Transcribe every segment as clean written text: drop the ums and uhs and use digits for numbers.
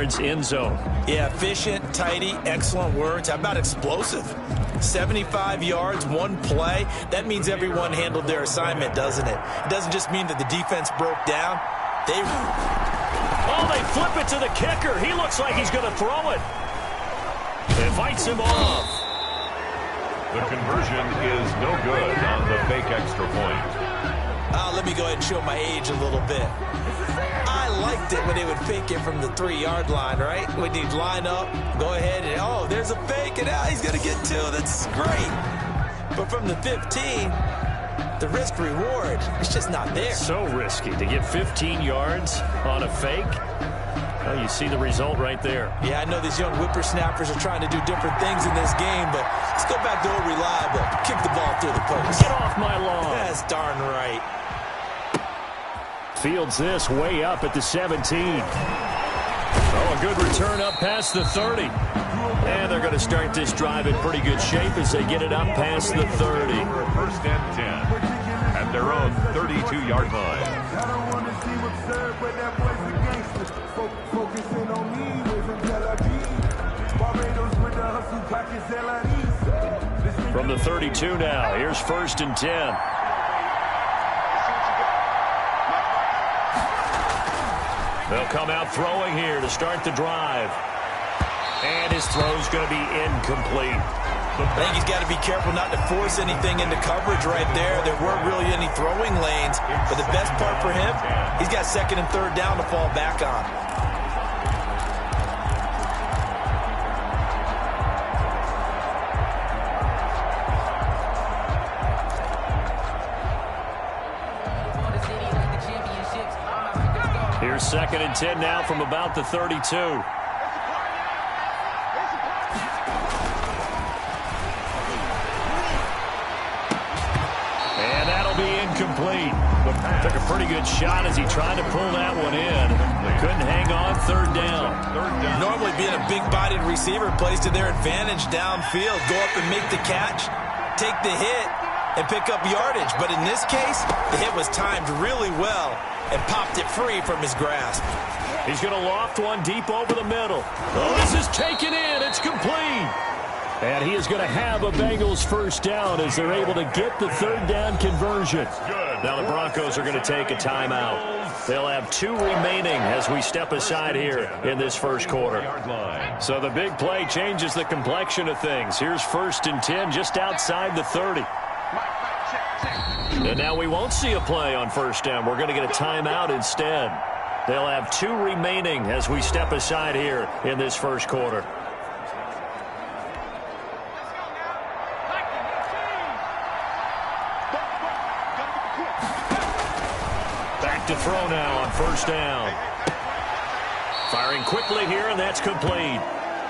yards in zone. Yeah, efficient, tidy, excellent words. How about explosive? 75 yards, one play. That means everyone handled their assignment, doesn't it? It doesn't just mean that the defense broke down. They flip it to the kicker. He looks like he's going to throw it. It fights him off. The conversion is no good on the fake extra point. Let me go ahead and show my age a little bit. I liked it when they would fake it from the 3-yard line, right? When you'd line up, go ahead and, oh, there's a fake, and now he's going to get 2. That's great. But from the 15, the risk-reward, it's just not there. So risky to get 15 yards on a fake. Well, you see the result right there. Yeah, I know these young whippersnappers are trying to do different things in this game, but let's go back to old reliable. Kick the ball through the post. Get off my lawn. That's darn right. Fields this way up at the 17. Oh, a good return up past the 30. And they're going to start this drive in pretty good shape as they get it up past the 30. First and 10 at their own 32-yard line. From the 32 now, here's first and 10. They'll come out throwing here to start the drive. And his throw's going to be incomplete. I think he's got to be careful not to force anything into coverage right there. There weren't really any throwing lanes. But the best part for him, he's got second and third down to fall back on. Here's second and 10 now from about the 32. And that'll be incomplete. Took a pretty good shot as he tried to pull that one in. Couldn't hang on, third down. Normally being a big-bodied receiver plays to their advantage downfield. Go up and make the catch, take the hit, and pick up yardage. But in this case, the hit was timed really well and popped it free from his grasp. He's going to loft one deep over the middle. Oh, this is taken in. It's complete. And he is going to have a Bengals first down as they're able to get the third down conversion. Now the Broncos are going to take a timeout. They'll have 2 remaining as we step aside here in this first quarter. So the big play changes the complexion of things. Here's first and 10 just outside the 30. And now we won't see a play on first down. We're going to get a timeout instead. They'll have 2 remaining as we step aside here in this first quarter. Back to throw now on first down. Firing quickly here, and that's complete.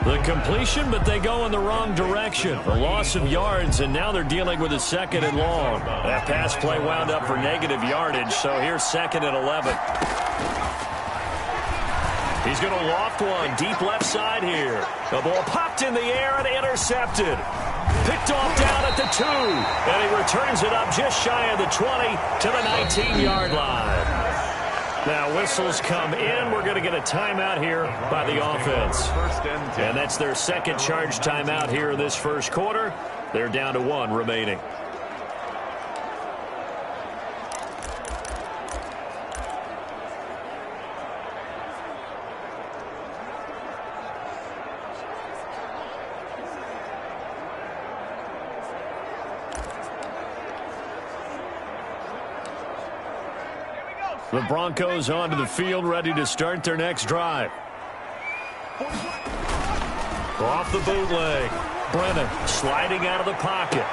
The completion, but they go in the wrong direction. A loss of yards, and now they're dealing with a second and long. That pass play wound up for negative yardage, so here's second and 11. He's going to loft one deep left side here. The ball popped in the air and intercepted. Picked off down at the 2, and he returns it up just shy of the 20 to the 19-yard line. Now whistles come in. We're going to get a timeout here by the offense. And that's their second charge timeout here in this first quarter. They're down to 1 remaining. The Broncos onto the field, ready to start their next drive. Off the bootleg. Brennan sliding out of the pocket.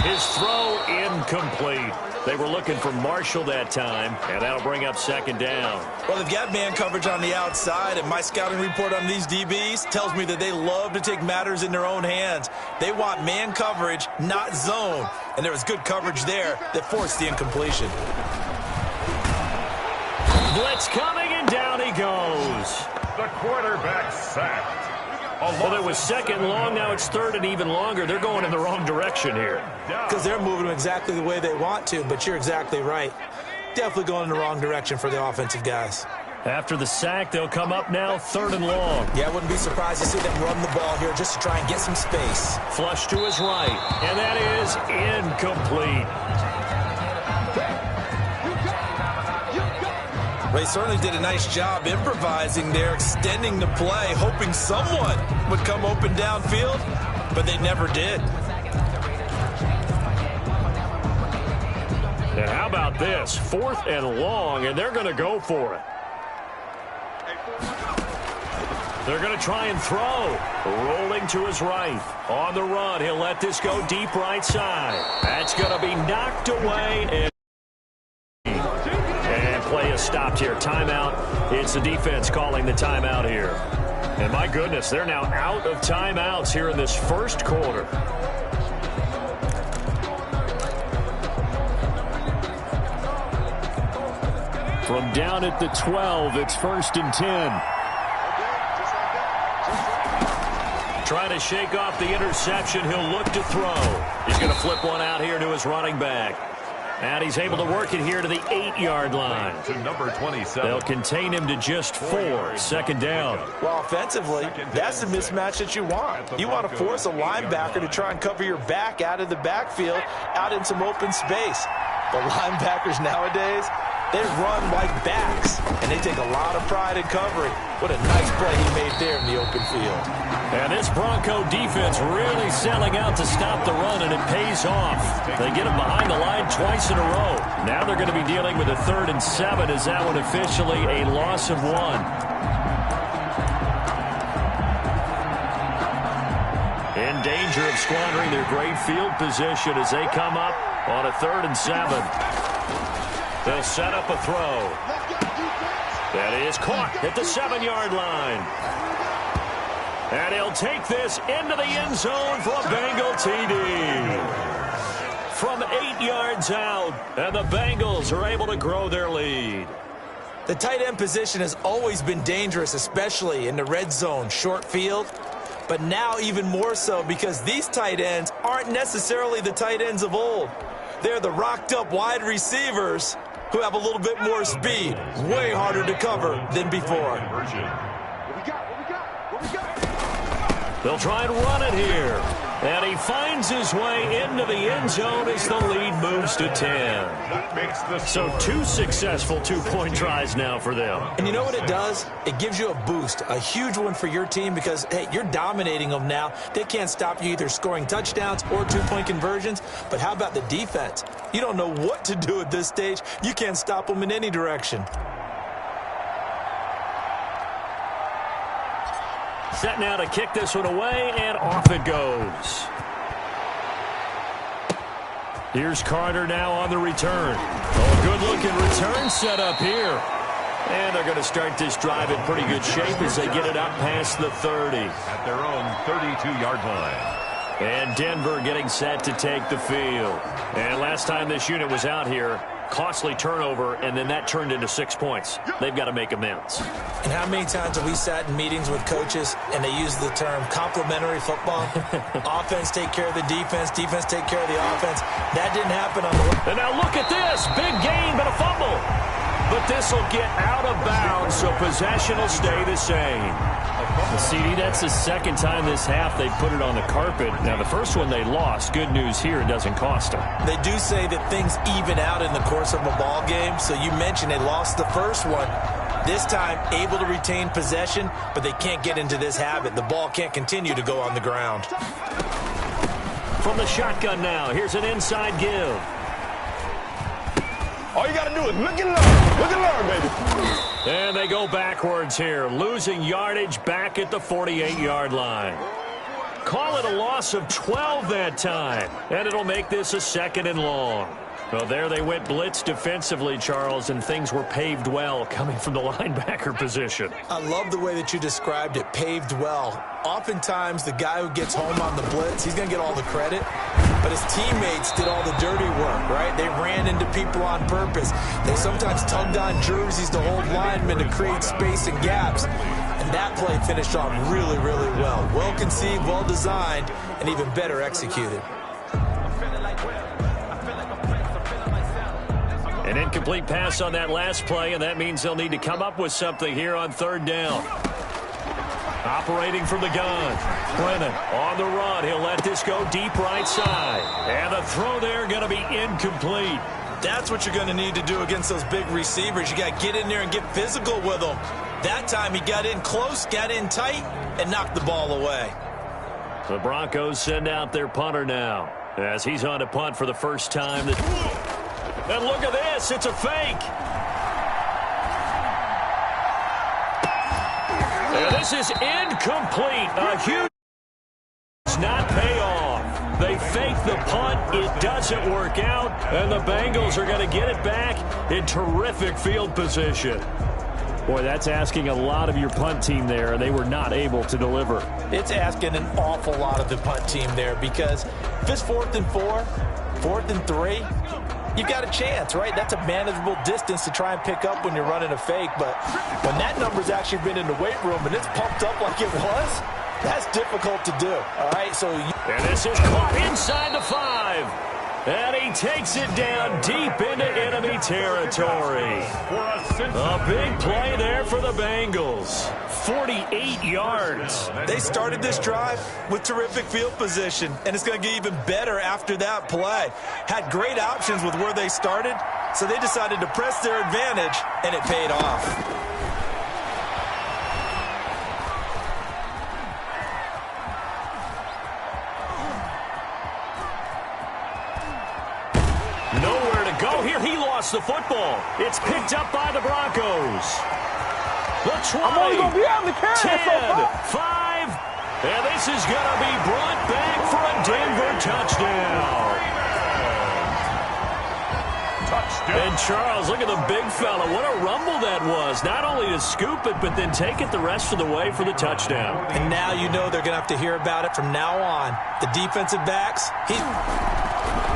His throw incomplete. They were looking for Marshall that time, and that'll bring up second down. Well, they've got man coverage on the outside, and my scouting report on these DBs tells me that they love to take matters in their own hands. They want man coverage, not zone. And there was good coverage there that forced the incompletion. Blitz coming, and down he goes. The quarterback sacked. Well, it was second long. Now it's third and even longer. They're going in the wrong direction here. Because they're moving them exactly the way they want to, but you're exactly right. Definitely going in the wrong direction for the offensive guys. After the sack, they'll come up now 3rd and long. Yeah, I wouldn't be surprised to see them run the ball here just to try and get some space. Flush to his right, and that is incomplete. They certainly did a nice job improvising there, extending the play, hoping someone would come open downfield, but they never did. And how about this? 4th and long, and they're going to go for it. They're going to try and throw. Rolling to his right. On the run, he'll let this go deep right side. That's going to be knocked away. And play is stopped here. Timeout. It's the defense calling the timeout here. And my goodness, they're now out of timeouts here in this first quarter. From down at the 12, it's 1st and 10. Trying to shake off the interception. He'll look to throw. He's going to flip one out here to his running back. And he's able to work it here to the 8-yard line. To number 27. They'll contain him to just 4. 2nd down. Well, offensively, that's the mismatch that you want. You want to force a linebacker to try and cover your back out of the backfield, out in some open space. The linebackers nowadays, they run like backs, and they take a lot of pride in covering. What a nice play he made there in the open field. And this Bronco defense really selling out to stop the run, and it pays off. They get him behind the line twice in a row. Now they're going to be dealing with a 3rd and 7. Is that one officially a loss of 1? In danger of squandering their great field position as they come up on a 3rd and 7. They'll set up a throw. That is caught at the 7-yard line. And he'll take this into the end zone for a Bengal TD. From 8 yards out, and the Bengals are able to grow their lead. The tight end position has always been dangerous, especially in the red zone, short field. But now even more so because these tight ends aren't necessarily the tight ends of old. They're the rocked-up wide receivers who have a little bit more speed. Way harder to cover than before. They'll try and run it here. And he finds his way into the end zone as the lead moves to 10. So 2 successful two-point tries now for them. And you know what it does? It gives you a boost, a huge one for your team because, hey, you're dominating them now. They can't stop you either scoring touchdowns or two-point conversions. But how about the defense? You don't know what to do at this stage. You can't stop them in any direction. Set now to kick this one away, and off it goes. Here's Carter now on the return. Oh, good-looking return set up here. And they're going to start this drive in pretty good shape as they get it up past the 30. At their own 32-yard line. And Denver getting set to take the field. And last time this unit was out here, costly turnover, and then that turned into 6 points. They've got to make amends. And how many times have we sat in meetings with coaches and they use the term complementary football? Offense take care of the defense, defense take care of the offense. That didn't happen on the... And now look at this. Big gain, but a fumble. But this will get out of bounds, so possession will stay the same. CD, that's the second time this half they put it on the carpet. Now, the first one they lost. Good news here, it doesn't cost them. They do say that things even out in the course of a ball game. So you mentioned they lost the first one. This time, able to retain possession, but they can't get into this habit. The ball can't continue to go on the ground. From the shotgun now, here's an inside give. All you got to do is look and learn. Look and learn, baby. And they go backwards here, losing yardage back at the 48-yard line. Call it a loss of 12 that time, and it'll make this a 2nd and long. Well, there they went blitz defensively, Charles, and things were paved well coming from the linebacker position. I love the way that you described it, paved well. Oftentimes, the guy who gets home on the blitz, he's going to get all the credit. But his teammates did all the dirty work, right? They ran into people on purpose. They sometimes tugged on jerseys to hold linemen to create space and gaps. And that play finished off really, really well. Well conceived, well designed, and even better executed. An incomplete pass on that last play, and that means they'll need to come up with something here on third down. Operating from the gun. Brennan on the run. He'll let this go deep right side. And the throw there going to be incomplete. That's what you're going to need to do against those big receivers. You got to get in there and get physical with them. That time he got in close, got in tight, and knocked the ball away. The Broncos send out their punter now as he's on to punt for the first time. And look at this. It's a fake. And this is incomplete. A huge does not pay off. They fake the punt. It doesn't work out. And the Bengals are going to get it back in terrific field position. Boy, that's asking a lot of your punt team there, and they were not able to deliver. It's asking an awful lot of the punt team there because if it's 4th and 4, 4th and 3, you've got a chance, right? That's a manageable distance to try and pick up when you're running a fake. But when that number's actually been in the weight room and it's pumped up like it was, that's difficult to do, all right? And this is caught inside the 5. And he takes it down deep into enemy territory. A big play there for the Bengals. 48 yards. They started this drive with terrific field position, and it's going to get even better after that play. Had great options with where they started, so they decided to press their advantage, and it paid off. Nowhere to go here. He lost the football. It's picked up by the Broncos. The 20, I'm only going to be able to carry 10, it so far. 5, and this is going to be brought back for a Denver touchdown. And Charles, look at the big fella. What a rumble that was. Not only to scoop it, but then take it the rest of the way for the touchdown. And now you know they're going to have to hear about it from now on. The defensive backs,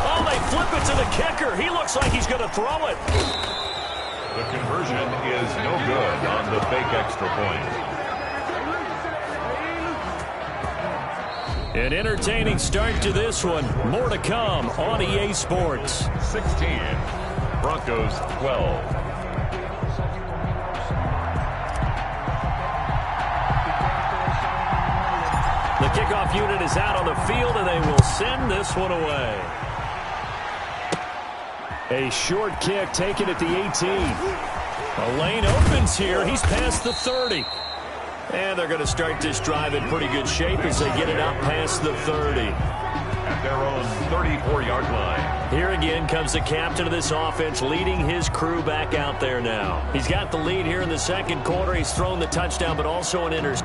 Oh, they flip it to the kicker. He looks like he's going to throw it. The conversion is no good on the fake extra point. An entertaining start to this one. More to come on EA Sports. 16, Broncos 12. The kickoff unit is out on the field, and they will send this one away. A short kick taken at the 18. A lane opens here. He's past the 30. And they're going to start this drive in pretty good shape as they get it out past the 30. At their own 34-yard line. Here again comes the captain of this offense leading his crew back out there now. He's got the lead here in the second quarter. He's thrown the touchdown, but also an interception.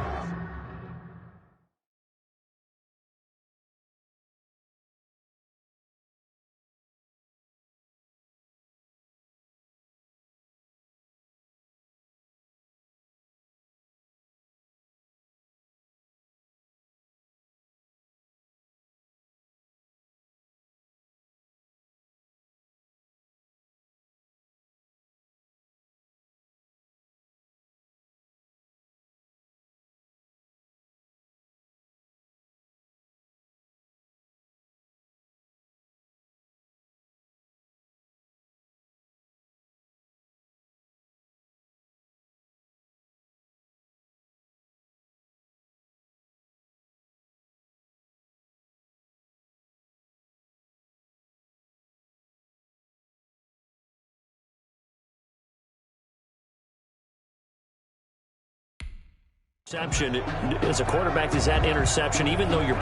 As a quarterback, is that interception, even though you're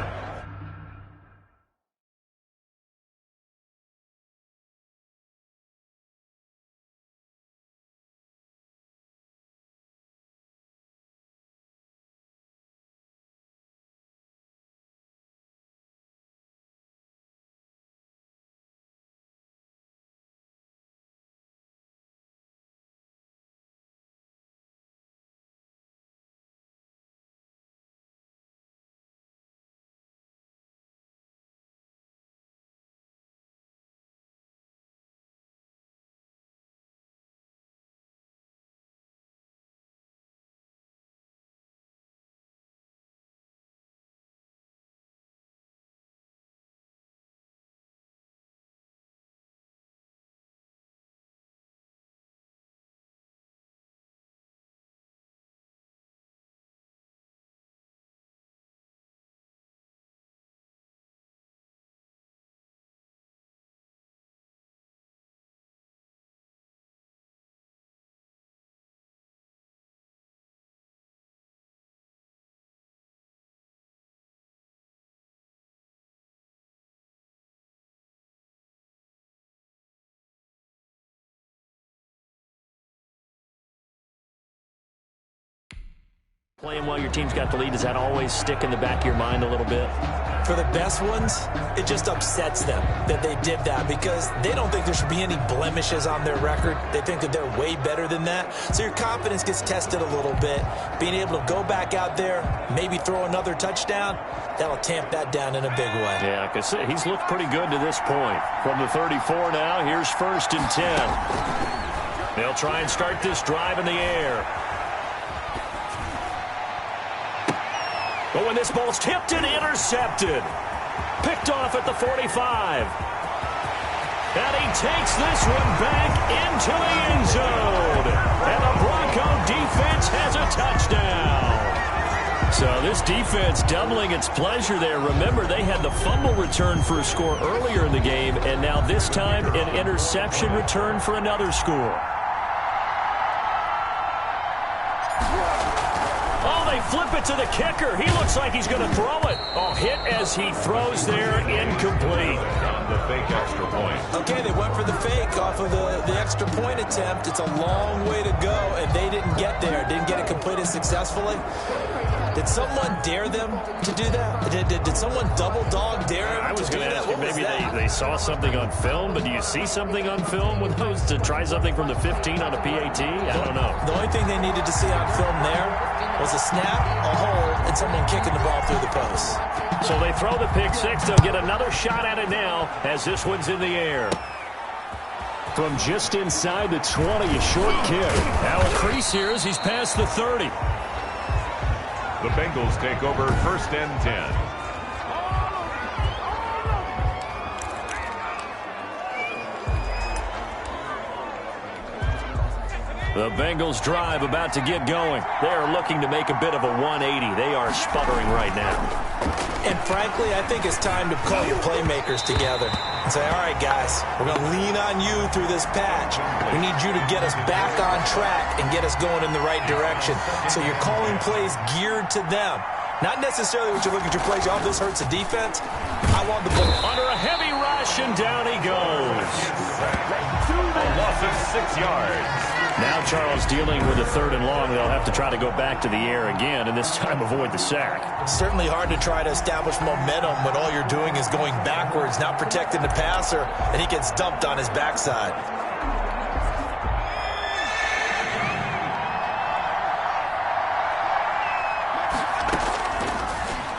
Playing while your team's got the lead, does that always stick in the back of your mind a little bit? For the best ones, it just upsets them that they did that because they don't think there should be any blemishes on their record. They think that they're way better than that. So your confidence gets tested a little bit. Being able to go back out there, maybe throw another touchdown, that'll tamp that down in a big way. Yeah, because he's looked pretty good to this point. From the 34 now, here's 1st and 10. They'll try and start this drive in the air. But when this ball's tipped and intercepted, picked off at the 45. And he takes this one back into the end zone. And the Bronco defense has a touchdown. So this defense doubling its pleasure there. Remember, they had the fumble return for a score earlier in the game, and now this time an interception return for another score. Flip it to the kicker. He looks like he's going to throw it. Oh, hit as he throws there, incomplete. On the fake extra point. Okay, they went for the fake off of the extra point attempt. It's a long way to go, and they didn't get there. Didn't get it completed successfully. Did someone dare them to do that? Did someone double dog dare them? I was going to ask you, maybe they saw something on film, but do you see something on film with those to try something from the 15 on a PAT? I don't know. The only thing they needed to see on film there was a snap, a hold, and someone kicking the ball through the post. So they throw the pick six. They'll get another shot at it now as this one's in the air. From just inside the 20, a short kick. Now a crease here as he's past the 30. The Bengals take over 1st and 10. The Bengals drive about to get going. They are looking to make a bit of a 180. They are sputtering right now. And frankly, I think it's time to call your playmakers together and say, all right, guys, we're going to lean on you through this patch. We need you to get us back on track and get us going in the right direction. So you're calling plays geared to them. Not necessarily what you look at your plays. Oh, this hurts the defense. I want the ball. Under a heavy rush, and down he goes. A loss of 6 yards. Now Charles dealing with a 3rd and long. They'll have to try to go back to the air again, and this time avoid the sack. Certainly hard to try to establish momentum when all you're doing is going backwards, not protecting the passer, and he gets dumped on his backside.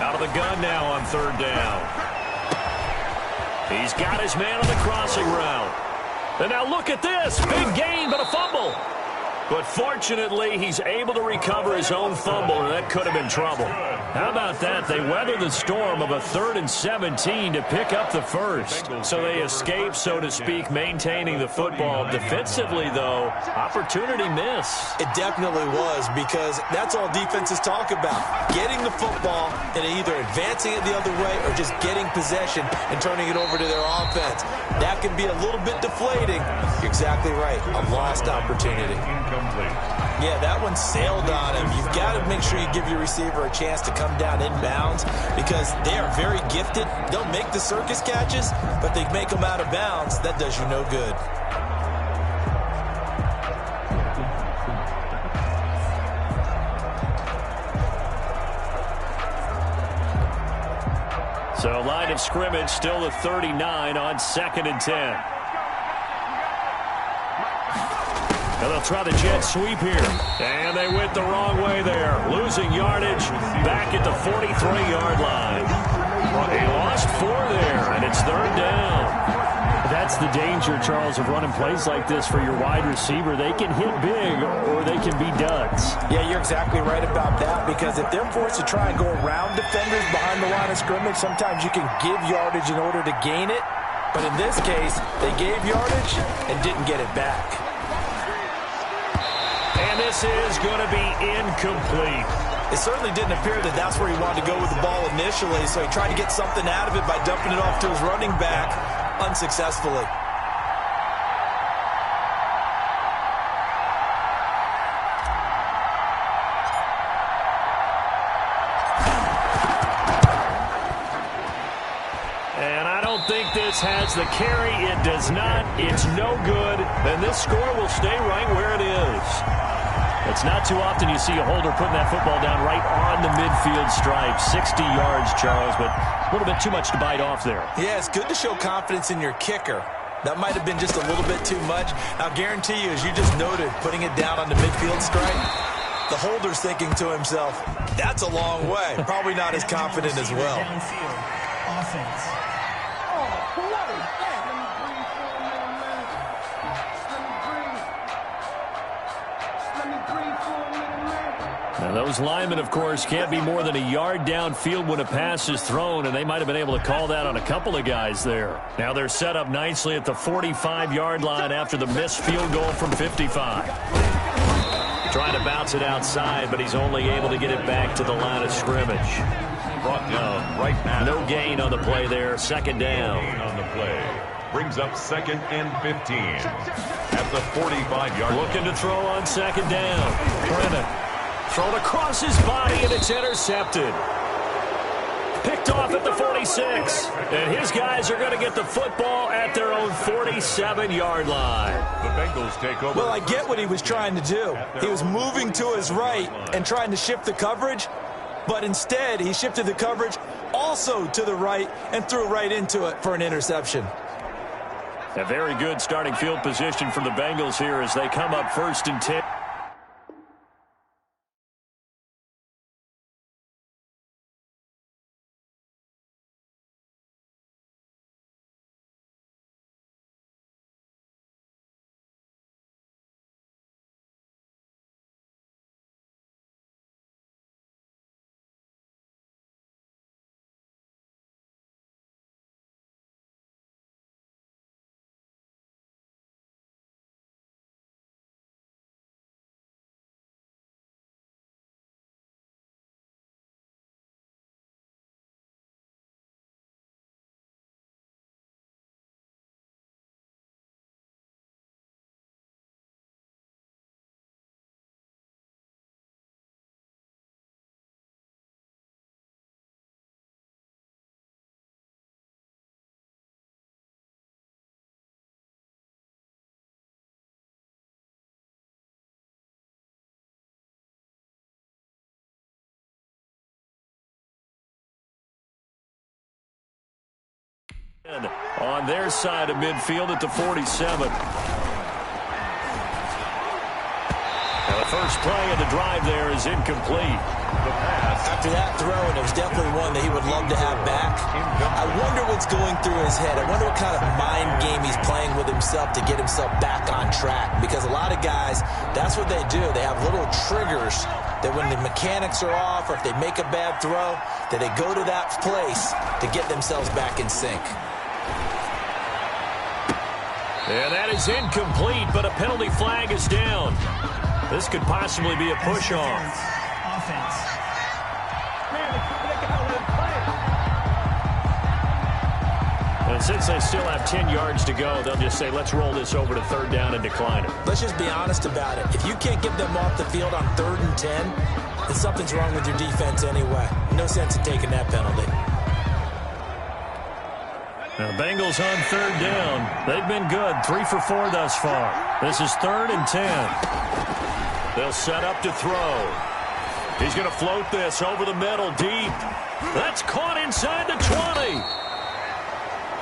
Out of the gun now on 3rd down. He's got his man on the crossing route. And now look at this. Big gain, but a fumble. But fortunately, he's able to recover his own fumble, and that could have been trouble. How about that? They weather the storm of a 3rd and 17 to pick up the first. So they escape, so to speak, maintaining the football. Defensively, though, opportunity miss. It definitely was, because that's all defenses talk about. Getting the football and either advancing it the other way or just getting possession and turning it over to their offense. That can be a little bit deflating. You're exactly right. A lost opportunity. Yeah, that one sailed on him. You've got to make sure you give your receiver a chance to come down inbounds because they are very gifted. They'll make the circus catches, but they make them out of bounds. That does you no good. So line of scrimmage still at 39 on 2nd and 10. And they'll try the jet sweep here. And they went the wrong way there. Losing yardage back at the 43-yard line. They lost 4 there, and it's 3rd down. That's the danger, Charles, of running plays like this for your wide receiver. They can hit big or they can be duds. Yeah, you're exactly right about that, because if they're forced to try and go around defenders behind the line of scrimmage, sometimes you can give yardage in order to gain it. But in this case, they gave yardage and didn't get it back. And this is going to be incomplete. It certainly didn't appear that that's where he wanted to go with the ball initially, so he tried to get something out of it by dumping it off to his running back unsuccessfully. And I don't think this has the carry. It does not. It's no good. And this score will stay right where it is. It's not too often you see a holder putting that football down right on the midfield stripe. 60 yards, Charles, but a little bit too much to bite off there. Yeah, it's good to show confidence in your kicker. That might have been just a little bit too much. I'll guarantee you, as you just noted, putting it down on the midfield stripe, the holder's thinking to himself, that's a long way. Probably not as confident as well. Offense. Now, those linemen, of course, can't be more than a yard downfield when a pass is thrown, and they might have been able to call that on a couple of guys there. Now they're set up nicely at the 45-yard line after the missed field goal from 55. Trying to bounce it outside, but he's only able to get it back to the line of scrimmage. Brought down right now. No gain on the play there. Second down. No gain on the play. Brings up 2nd and 15 at the 45-yard line. Looking to throw on second down. Brennan. Thrown across his body, and it's intercepted. Picked off at the 46. And his guys are going to get the football at their own 47-yard line. The Bengals take over. Well, I get what he was trying to do. He was moving to his right and trying to shift the coverage, but instead he shifted the coverage also to the right and threw right into it for an interception. A very good starting field position for the Bengals here as they come up 1st and 10. On their side of midfield at the 47. Now the first play of the drive there is incomplete. After that throw, and it was definitely one that he would love to have back. I wonder what's going through his head. I wonder what kind of mind game he's playing with himself to get himself back on track. Because a lot of guys, that's what they do. They have little triggers that when the mechanics are off or if they make a bad throw, that they go to that place to get themselves back in sync. And that is incomplete, but a penalty flag is down. This could possibly be a push-off. Offense. And since they still have 10 yards to go, they'll just say, let's roll this over to 3rd down and decline it. Let's just be honest about it. If you can't get them off the field on 3rd and 10, then something's wrong with your defense anyway. No sense in taking that penalty. Now, Bengals on 3rd down. They've been good. 3 for 4 thus far. This is 3rd and 10. They'll set up to throw. He's going to float this over the middle, deep. That's caught inside the 20.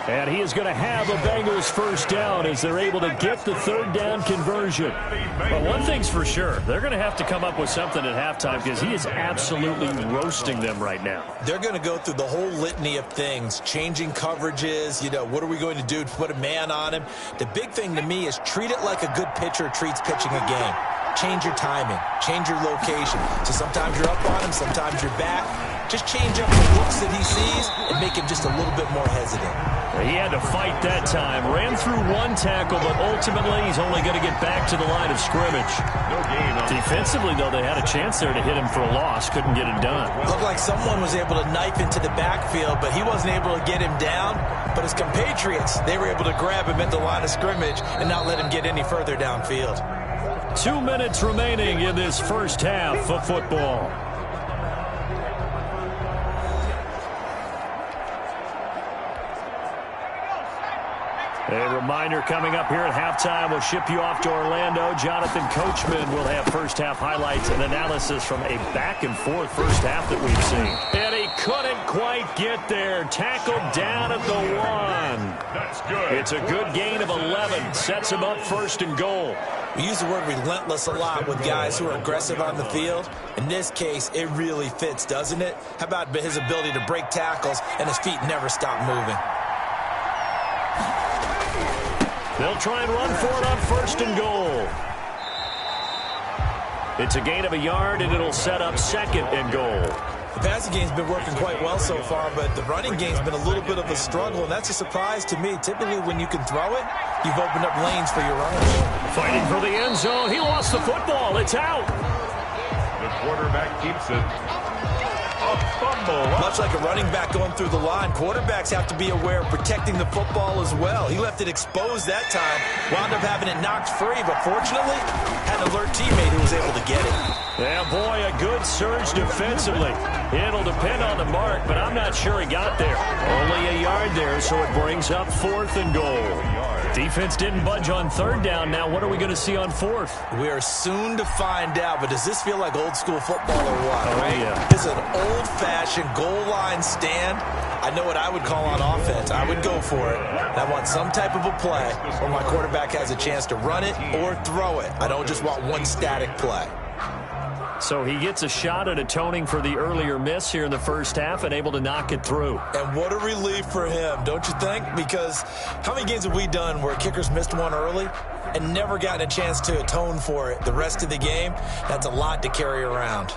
And he is going to have a Bengals first down as they're able to get the 3rd down conversion. But one thing's for sure, they're going to have to come up with something at halftime because he is absolutely roasting them right now. They're going to go through the whole litany of things, changing coverages, what are we going to do to put a man on him? The big thing to me is treat it like a good pitcher treats pitching a game. Change your timing, change your location. So sometimes you're up on him, sometimes you're back. Just change up the looks that he sees and make him just a little bit more hesitant. He had to fight that time. Ran through one tackle, but ultimately he's only going to get back to the line of scrimmage. No gain on Defensively, though, they had a chance there to hit him for a loss. Couldn't get it done. Looked like someone was able to knife into the backfield, but he wasn't able to get him down. But his compatriots, they were able to grab him at the line of scrimmage and not let him get any further downfield. 2 minutes remaining in this first half of football. A reminder coming up here at halftime, we'll ship you off to Orlando. Jonathan Coachman will have first-half highlights and analysis from a back-and-forth first half that we've seen. And he couldn't quite get there. Tackled down at the 1. That's good. It's a good gain of 11. Sets him up first and goal. We use the word relentless a lot with guys who are aggressive on the field. In this case, it really fits, doesn't it? How about his ability to break tackles and his feet never stop moving? They'll try and run for it on first and goal. It's a gain of a yard, and it'll set up second and goal. The passing game's been working quite well so far, but the running game's been a little bit of a struggle, and that's a surprise to me. Typically, when you can throw it, you've opened up lanes for your runners. Fighting for the end zone. He lost the football. It's out. The quarterback keeps it. A fumble. Much like a running back going through the line, quarterbacks have to be aware of protecting the football as well. He left it exposed that time, wound up having it knocked free, but fortunately, had an alert teammate who was able to get it. Yeah, boy, a good surge defensively. It'll depend on the mark, but I'm not sure he got there. Only a yard there, so it brings up fourth and goal. Defense didn't budge on third down. Now, what are we going to see on fourth? We are soon to find out, but does this feel like old school football or what? Oh, right? yeah. It's an old-fashioned goal line stand. I know what I would call on offense. I would go for it. I want some type of a play where my quarterback has a chance to run it or throw it. I don't just want one static play. So he gets a shot at atoning for the earlier miss here in the first half and able to knock it through. And what a relief for him, don't you think? Because how many games have we done where kickers missed one early and never gotten a chance to atone for it the rest of the game? That's a lot to carry around.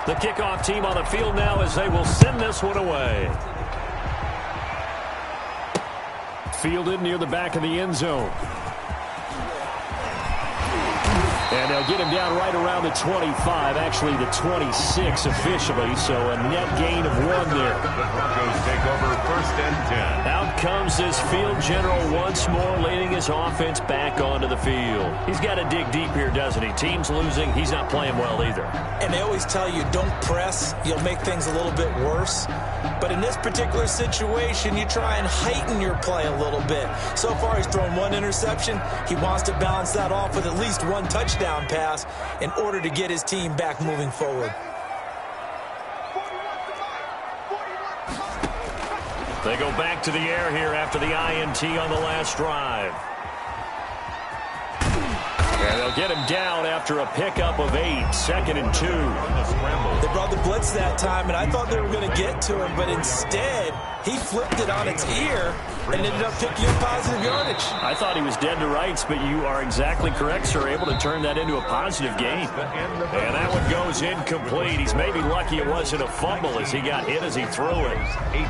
The kickoff team on the field now as they will send this one away. Fielded near the back of the end zone. And they'll get him down right around the 25, actually the 26 officially, so a net gain of 1 there. The Broncos take over first and 10. Out comes this field general once more, leading his offense back onto the field. He's got to dig deep here, doesn't he? Team's losing. He's not playing well either. And they always tell you, don't press. You'll make things a little bit worse. But in this particular situation, you try and heighten your play a little bit. So far, he's thrown 1 interception. He wants to balance that off with at least 1 touchdown pass in order to get his team back moving forward. They go back to the air here after the INT on the last drive. And they'll get him down after a pickup of 8, second and 2. They brought the blitz that time, and I thought they were going to get to him, but instead, he flipped it on its ear and ended up picking up positive yardage. I thought he was dead to rights, but you are exactly correct, sir, able to turn that into a positive gain. And that one goes incomplete. He's maybe lucky it wasn't a fumble as he got hit as he threw it. 18.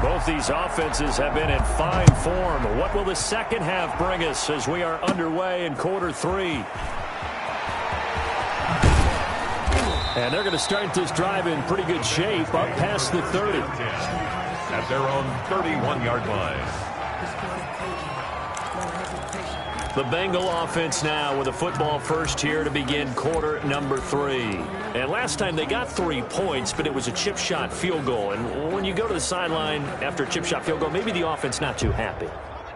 Both these offenses have been in fine form. What will the second half bring us as we are underway in quarter 3? And they're going to start this drive in pretty good shape, up past the 30. At their own 31-yard line. The Bengal offense now with a football first here to begin quarter number 3. And last time they got 3 points, but it was a chip shot field goal. And when you go to the sideline after a chip shot field goal, maybe the offense not too happy.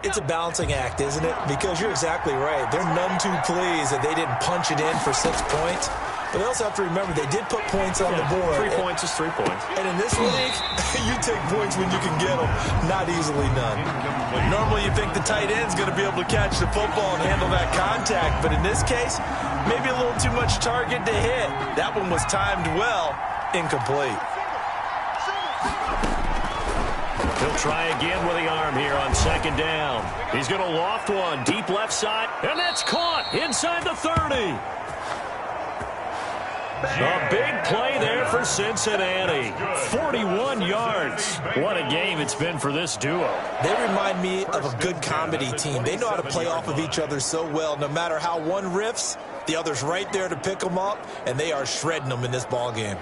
It's a balancing act, isn't it? Because you're exactly right. They're none too pleased that they didn't punch it in for 6 points. But they also have to remember they did put points on the board. 3 points is 3 points. And in this league, you take points when you can get them, not easily done. Normally you think the tight end's going to be able to catch the football and handle that contact. But in this case, maybe a little too much target to hit. That one was timed well, incomplete. He'll try again with the arm here on second down. He's going to loft one deep left side, and that's caught inside the 30. A big play there for Cincinnati. 41 yards. What a game it's been for this duo. They remind me of a good comedy team. They know how to play off of each other so well. No matter how one riffs, the other's right there to pick them up, and they are shredding them in this ball game.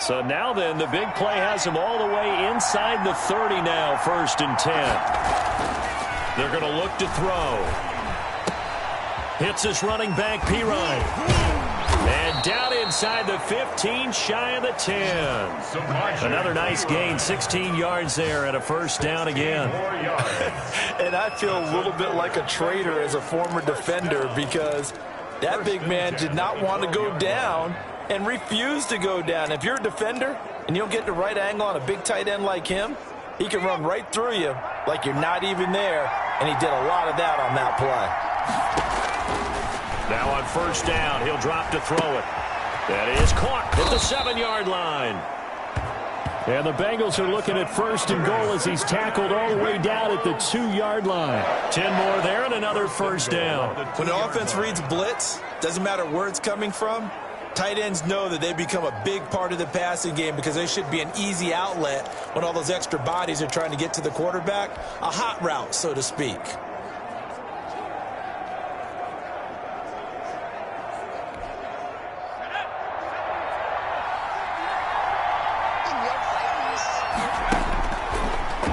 So now then, the big play has him all the way inside the 30 now, 1st and 10. They're going to look to throw. Hits his running back, Pirine. And down inside the 15, shy of the 10. Another nice gain, 16 yards there and a 1st down again. And I feel a little bit like a traitor as a former defender because that big man did not want to go down and refused to go down. If you're a defender and you don't get the right angle on a big tight end like him, he can run right through you like you're not even there, and he did a lot of that on that play. Now on 1st down, he'll drop to throw it. That is caught at the 7-yard line. And the Bengals are looking at 1st and goal as he's tackled all the way down at the 2-yard line. 10 more there and another 1st down. When the offense reads blitz, doesn't matter where it's coming from, tight ends know that they become a big part of the passing game because they should be an easy outlet when all those extra bodies are trying to get to the quarterback. A hot route, so to speak.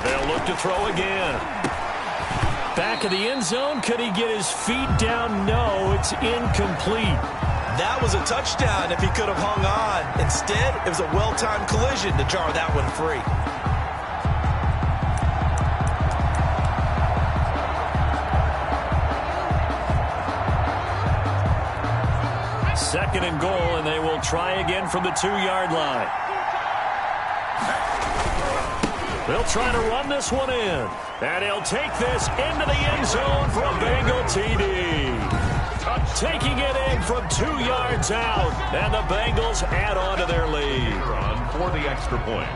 They'll look to throw again. Back of the end zone. Could he get his feet down? No, it's incomplete. That was a touchdown if he could have hung on. Instead, it was a well-timed collision to jar that one free. 2nd and goal, and they will try again from the 2-yard line. They'll try to run this one in. And he'll take this into the end zone for a Bengal TD. Taking it in from 2 yards out. And the Bengals add on to their lead. Run for the extra point.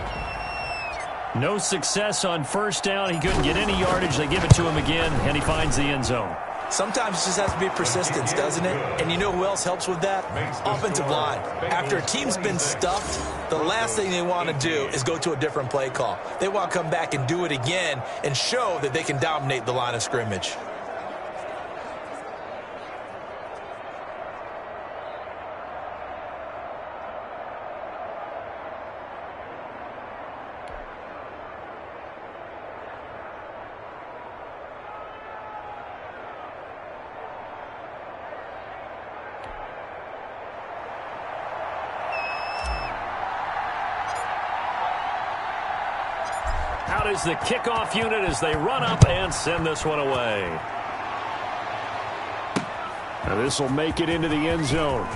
No success on 1st down. He couldn't get any yardage. They give it to him again, and he finds the end zone. Sometimes it just has to be persistence, doesn't it? And you know who else helps with that? Offensive line. After a team's been stuffed, the last thing they want to do is go to a different play call. They want to come back and do it again and show that they can dominate the line of scrimmage. Out is the kickoff unit as they run up and send this one away. Now this will make it into the end zone.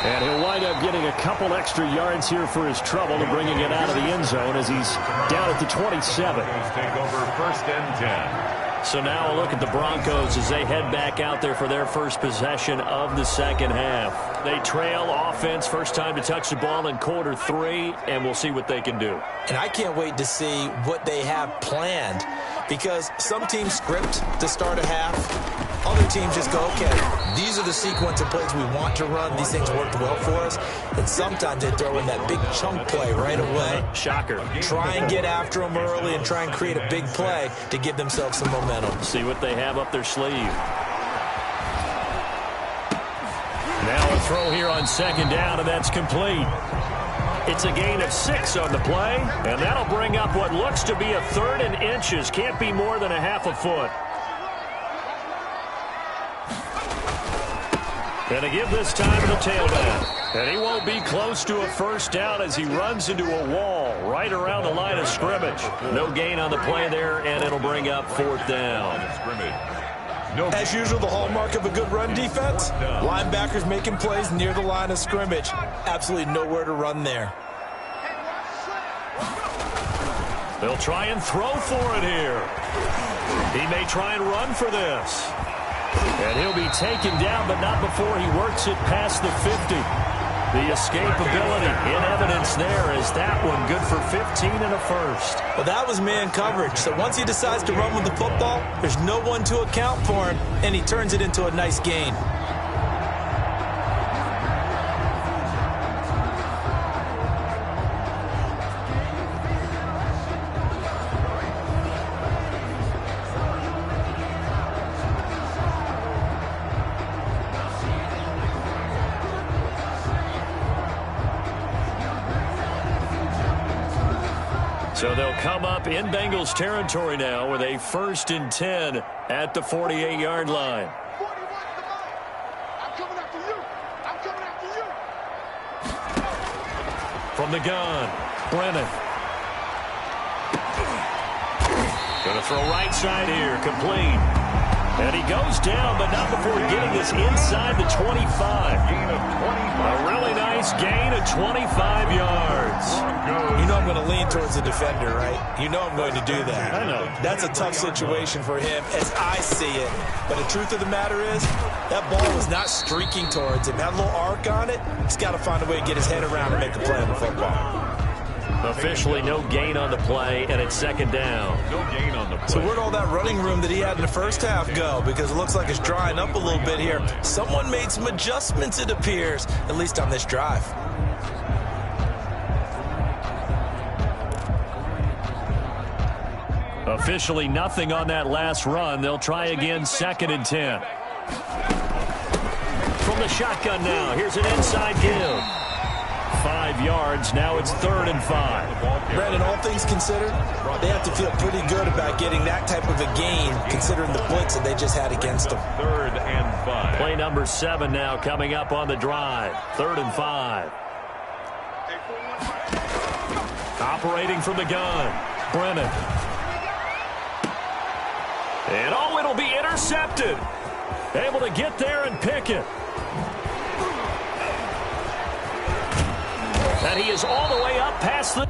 And he'll wind up getting a couple extra yards here for his trouble and bringing it out of the end zone as he's down at the 27. Take over 1st and 10. So now a look at the Broncos as they head back out there for their first possession of the second half. They trail offense, first time to touch the ball in quarter 3, and we'll see what they can do. And I can't wait to see what they have planned because some teams script to start a half. Other teams just go, okay, these are the sequence of plays we want to run. These things worked well for us. And sometimes they throw in that big chunk play right away. Shocker. Try and get after them early and try and create a big play to give themselves some momentum. See what they have up their sleeve. Now a throw here on 2nd down, and that's complete. It's a gain of 6 on the play, and that'll bring up what looks to be a 3rd and inches. Can't be more than a half a foot. And to give this time to the tailback. And he won't be close to a 1st down as he runs into a wall right around the line of scrimmage. No gain on the play there, and it'll bring up 4th down. As usual, the hallmark of a good run defense, linebackers making plays near the line of scrimmage. Absolutely nowhere to run there. They'll try and throw for it here. He may try and run for this. And he'll be taken down, but not before he works it past the 50. The escapability in evidence there is that one good for 15 and a first. Well, that was man coverage. So once he decides to run with the football, there's no one to account for him, and he turns it into a nice gain. So they'll come up in Bengals territory now with a 1st and 10 at the 48-yard line. From the gun, Brennan. Going to throw right side here, complete. And he goes down, but not before getting this inside the 25. Gain of 25. A really nice gain of 25 yards. You know I'm going to lean towards the defender, right? You know I'm going to do that. I know. That's a tough situation for him as I see it. But the truth of the matter is, that ball was not streaking towards him. Had a little arc on it. He's got to find a way to get his head around and make a play on the football. Officially no gain on the play, and it's 2nd down. No gain on the play. So where'd all that running room that he had in the first half go? Because it looks like it's drying up a little bit here. Someone made some adjustments, it appears, at least on this drive. Officially nothing on that last run. They'll try again, 2nd and 10. From the shotgun now, here's an inside give. 5 yards, now it's 3rd and 5. Brandon, all things considered, they have to feel pretty good about getting that type of a gain, considering the blitz that they just had against them. 3rd and 5. Play number 7 now coming up on the drive. 3rd and 5. Operating from the gun, Brennan. And oh, it'll be intercepted. Able to get there and pick it. And he is all the way up past the...